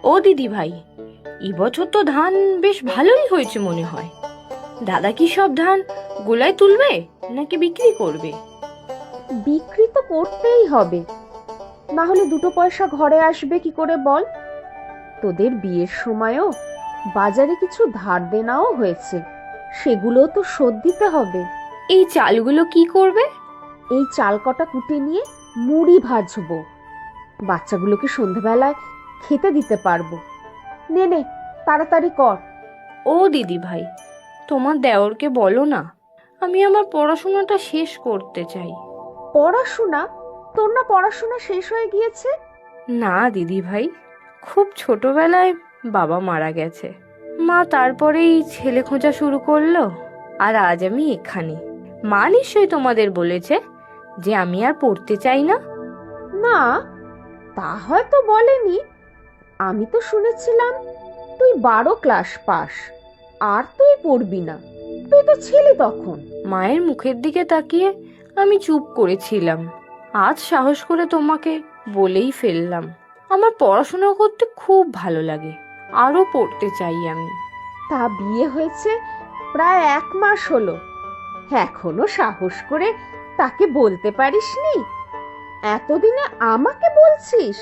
ও দিদি ভাই, এবছর তো ধান বেশ ভালোই হয়েছে মনে হয়। দাদা কি সব ধান গোলায় তুলবে নাকি বিক্রি করবে? বিক্রি তো করতেই হবে, না হলে দুটো পয়সা ঘরে আসবে কি করে বল? তোদের বিয়ের সময়ও বাজারে কিছু ধার দেনাও হয়েছে, সেগুলো তো শোধ দিতে হবে। এই চালগুলো কি করবে? এই চাল কটা কুটে নিয়ে মুড়ি ভাজবো, বাচ্চাগুলোকে সন্ধ্যাবেলায় খেতে দিতে পারবো। নে নে, তাড়াতাড়ি কর। ও দিদি ভাই, তোমার দেওরকে বলো না, আমি আমার পড়াশোনাটা শেষ করতে চাই। পড়াশোনা? তোর না পড়াশোনা শেষ হয়ে গিয়েছে? না দিদি ভাই, খুব ছোটবেলায় বাবা মারা গেছে, মা তারপরেই ছেলে খোঁজা শুরু করলো, আর আজ আমি এখানে। মা নিশ্চয়ই তোমাদের বলেছে যে আমি আর পড়তে চাই না। না, তা হয়তো বলেনি। আমি তো শুনেছিলাম তুই 12 ক্লাস পাস, আর তুই পড়বি না। তুই তো ছিলি তখন। মায়ের মুখের দিকে তাকিয়ে আমি চুপ করেছিলাম। আজ সাহস করে তোমাকে বলেই ফেললাম, আমার পড়াশোনা করতে খুব ভালো লাগে, আরো পড়তে চাই আমি। তা বিয়ে হয়েছে প্রায় 1 মাস হলো, এখনো সাহস করে তাকে বলতে পারিসনি? এতদিনে আমাকে বলছিস?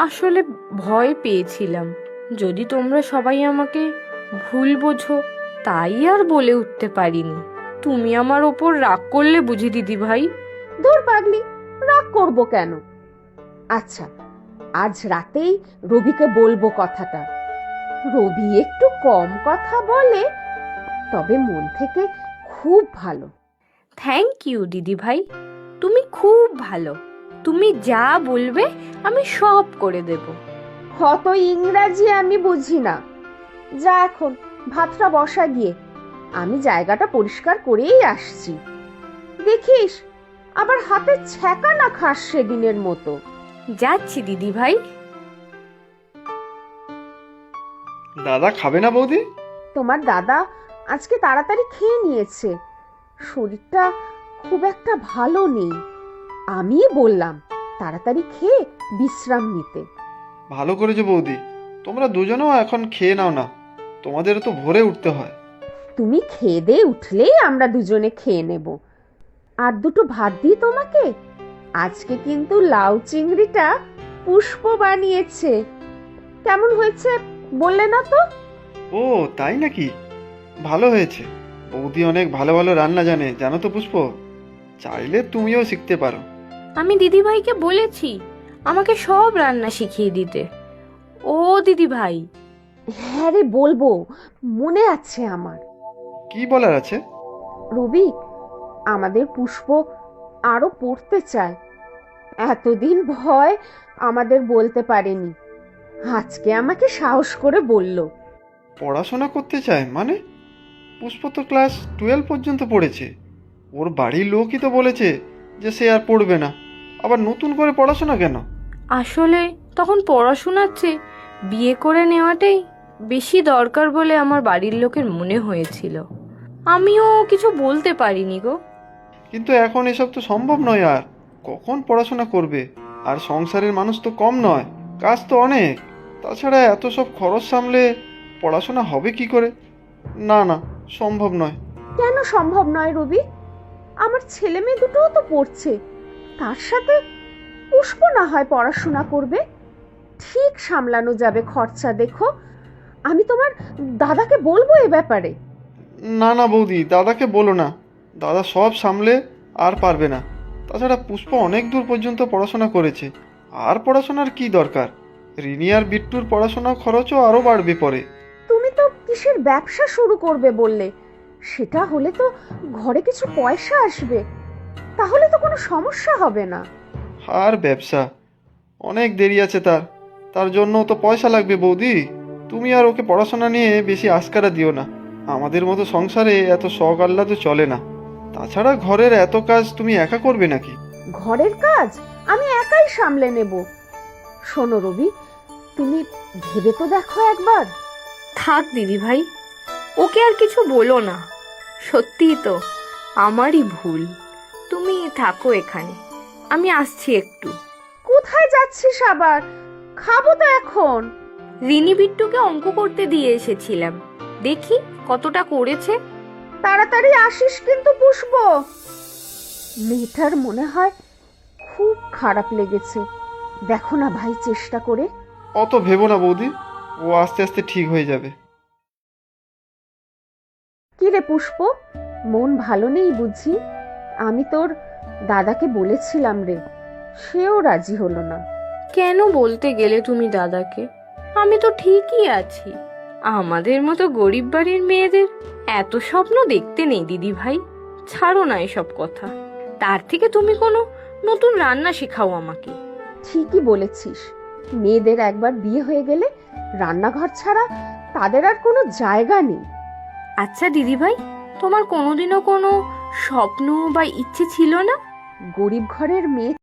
আসলে ভয় পেয়েছিলাম, যদি তোমরা সবাই আমাকে ভুল বোঝো, তাই আর বলে উঠতে পারিনি। তুমি আমার ওপর রাগ করলে বুঝি দিদি ভাই? দূর পাগলি, রাগ করবো কেন? আচ্ছা, আজ রাতেই রবিকে বলবো কথাটা। রবি একটু কম কথা বলে, তবে মন থেকে খুব ভালো। থ্যাংক ইউ দিদি ভাই, তুমি খুব ভালো। তুমি যা বলবে আমি সব করে দেব। অত ইংরাজি আমি বুঝি না। যা এখন ভাতটা বসা গিয়ে, আমি জায়গাটা পরিষ্কার করেই আসছি। দেখিস আবার হাতে ছ্যাঁকা না খাস সেদিনের মতো। যাচ্ছি দিদি ভাই। দাদা খাবে না বৌদি? তোমার দাদা আজকে তাড়াতাড়ি খেয়ে নিয়েছে, শরীরটা খুব একটা ভালো নেই। আমি বললাম তাড়াতাড়ি খেয়ে বিশ্রাম নিতে। ভালো করেছো বৌদি, তোমরা দুজনেও এখন খেয়ে নাও না, তোমাদেরও তো ভোরে উঠতে হয়। তুমি খেয়ে দিয়ে উঠলেই আমরা দুজনে খেয়ে নেব। আর দুটো ভাত দিই তোমাকে। আজকে কিন্তু লাউ চিংড়িটা পুষ্প বানিয়েছে। কেমন হয়েছে বললে না তো? ও তাই নাকি? ভালো হয়েছে। বৌদি অনেক ভালো ভালো রান্না জানে, জানো তো পুষ্প? চাইলে তুমিও শিখতে পারো। আমি দিদি ভাইকে বলেছি আমাকে সব রান্না শিখিয়ে দিতে। ও দিদি ভাই, হ্যাঁ রে, বলবো, মনে আছে আমার। কি বলার আছে? রবি, আমাদের পুষ্প আরো পড়তে চায়। এতদিন ভয় আমাদের বলতে পারেনি, আজকে আমাকে সাহস করে বলল। পড়াশোনা করতে চায় মানে? পুষ্প তো ক্লাস 12 পর্যন্ত পড়েছে। ওর বাড়ির লোকই তো বলেছে যে সে আর পড়বে না, আবার নতুন করে পড়াশোনা কেন? আসলে তখন পড়াশোনার চেয়ে বিয়ে করে নেওয়াটাই বেশি দরকার বলে আমার বাড়ির লোকের মনে হয়েছিল। আমিও কিছু বলতে পারিনি গো। কিন্তু এখন এসব তো সম্ভব নয়, আর কখন পড়াশোনা করবে? আর সংসারের মানুষ তো কম নয়, কাজ তো অনেক। তাছাড়া এত সব খরচ সামলে পড়াশোনা হবে কি করে? না না, সম্ভব নয়। কেন সম্ভব নয় রবি? আমার ছেলে মেয়ে দুটোও তো পড়ছে, তার সাথে পুষ্প না হয় পড়াশোনা করবে। ঠিক সামলানো যাবে খরচা। দেখো, আমি তোমার দাদাকে বলবো এ ব্যাপারে। না না বৌদি, দাদাকে বলো না, দাদা সব সামলে আর পারবে না। তাছাড়া পুষ্প অনেক দূর পর্যন্ত পড়াশোনা করেছে, আর পড়াশোনার কি দরকার? রিনি আর বিট্টুর পড়াশোনার খরচও আরও বাড়বে পরে। তুমি তো কিসের ব্যবসা শুরু করবে বললে, সেটা হলে তো ঘরে কিছু পয়সা আসবে, তাহলে তো কোনো সমস্যা হবে না। আর ব্যবসা অনেক দেরি আছে তার, তার জন্য তো পয়সা লাগবে বৌদি। তুমি আর ওকে পড়াশোনা নিয়ে বেশি আশকারা দিও না। আমাদের মতো সংসারে এত শখ আহ্লাদ চলে না। তাছাড়া ঘরের এত কাজ তুমি একা করবে নাকি? ঘরের কাজ আমি একাই সামলে নেব। শোনো রবি, তুমি ভেবে তো দেখো একবার। থাক দিদি ভাই, ওকে আর কিছু বলো না। সত্যিই তো আমারই ভুল। তুমি থাকো এখানে, আমি আসছি একটু। কোথায় যাচ্ছিস আবার? খাবো তো এখন। রিনি বিট্টুকে অঙ্ক করতে দিয়ে এসেছিলাম, দেখি কতটা করেছে। তাড়াতাড়ি আসিস কিন্তু পুষ্প। মেয়েটার মনে হয় খুব খারাপ লেগেছে। দেখো না ভাই চেষ্টা করে। অত ভেবো না বৌদি, ও আস্তে আস্তে ঠিক হয়ে যাবে। কি রে পুষ্প, মন ভালো নেই বুঝি? আমি তোর দাদাকে বলেছিলাম রে, সেও রাজি হলো না। কেন বলতে গেলে তুমি দাদাকে? আমি তো ঠিকই আছি। আমাদের মতো গরিব বাড়ির মেয়েদের এত স্বপ্ন দেখতে নেই দিদি ভাই। ছাড়ো না এসব কথা, তার থেকে তুমি কোনো নতুন রান্না শেখাও আমাকে। ঠিকই বলেছিস, মেয়েদের একবার বিয়ে হয়ে গেলে রান্নাঘর ছাড়া তাদের আর কোনো জায়গা নেই। আচ্ছা দিদি ভাই, তোমার কোনোদিনও কোনো স্বপ্ন বা ইচ্ছে ছিল না? গরিব ঘরের মেয়ে